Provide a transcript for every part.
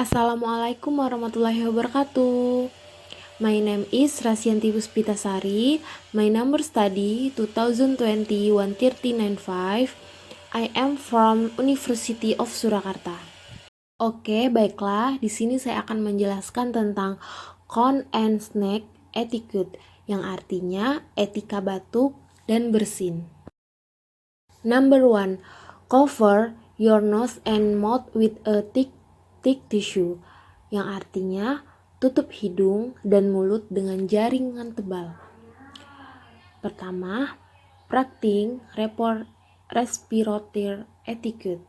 Assalamualaikum warahmatullahi wabarakatuh. My name is RASIANTI PUSPITA SARI. My number study 2020-13995. I am from University of Surakarta. Oke, baiklah. Di sini saya akan menjelaskan tentang Con and SNEEZE Etiquette, yang artinya etika batuk dan bersin. Number 1. Cover your nose and mouth with a thick tissue, yang artinya tutup hidung dan mulut dengan jaringan tebal. Pertama, practicing respiratory etiquette.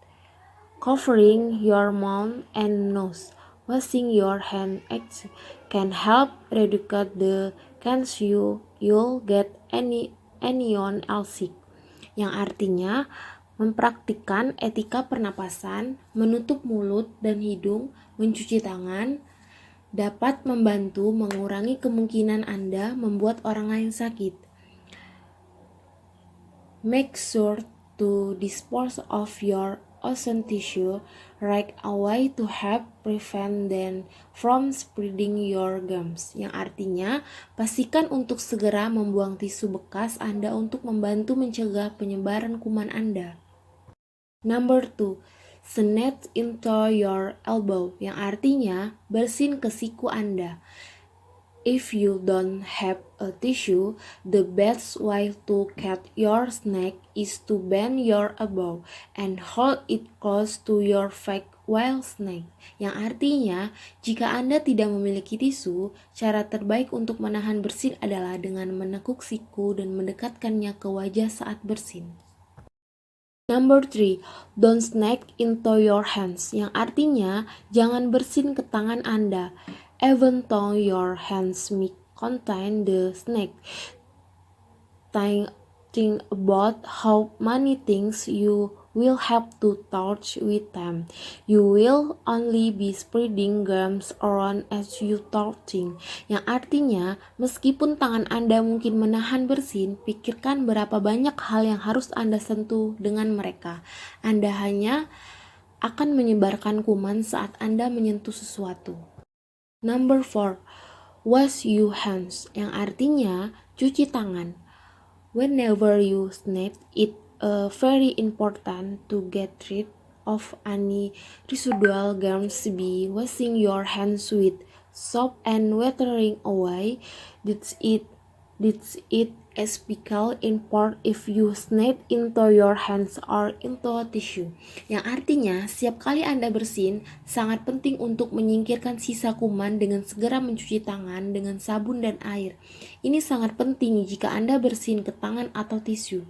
Covering your mouth and nose, washing your hands can help reduce the chance you'll get anyone else sick, yang artinya mempraktikkan etika pernapasan, menutup mulut dan hidung, mencuci tangan, dapat membantu mengurangi kemungkinan Anda membuat orang lain sakit. Make sure to dispose of your own tissue right away to help prevent them from spreading your germs, yang artinya pastikan untuk segera membuang tisu bekas Anda untuk membantu mencegah penyebaran kuman Anda. Number 2, sneeze into your elbow, yang artinya bersin ke siku Anda. If you don't have a tissue, the best way to catch your sneeze is to bend your elbow and hold it close to your face while sneeze, yang artinya jika Anda tidak memiliki tisu, cara terbaik untuk menahan bersin adalah dengan menekuk siku dan mendekatkannya ke wajah saat bersin. Number 3, don't sneeze into your hands, yang artinya jangan bersin ke tangan Anda. Even though your hands may contain the sneeze, think about how many things you will have to touch with them. You will only be spreading germs around as you touching, yang artinya meskipun tangan Anda mungkin menahan bersin, pikirkan berapa banyak hal yang harus Anda sentuh dengan mereka. Anda hanya akan menyebarkan kuman saat Anda menyentuh sesuatu. Number 4, wash your hands, yang artinya cuci tangan. Whenever you sneeze, it's very important to get rid of any residual germs by washing your hands with soap and watering away. That's it especially important if you sneeze into your hands or into a tissue, yang artinya setiap kali Anda bersin, sangat penting untuk menyingkirkan sisa kuman dengan segera mencuci tangan dengan sabun dan air. Ini sangat penting jika Anda bersin ke tangan atau tisu.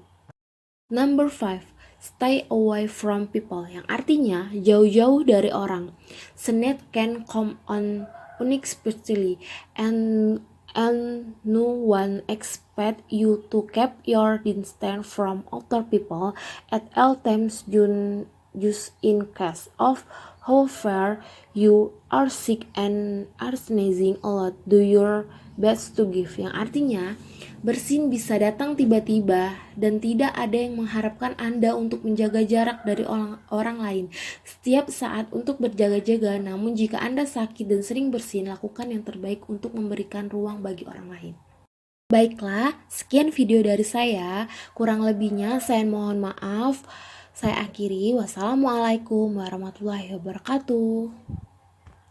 Number 5, stay away from people, yang artinya jauh-jauh dari orang. Sneeze can come on unexpectedly and no one expect you to keep your distance from other people at all times, just in case of however you are sick and are sneezing a lot, do your best to give, yang artinya bersin bisa datang tiba-tiba dan tidak ada yang mengharapkan Anda untuk menjaga jarak dari orang lain setiap saat untuk berjaga-jaga. Namun jika Anda sakit dan sering bersin, lakukan yang terbaik untuk memberikan ruang bagi orang lain. Baiklah, sekian video dari saya. Kurang lebihnya saya mohon maaf. Saya akhiri. Wassalamualaikum warahmatullahi wabarakatuh.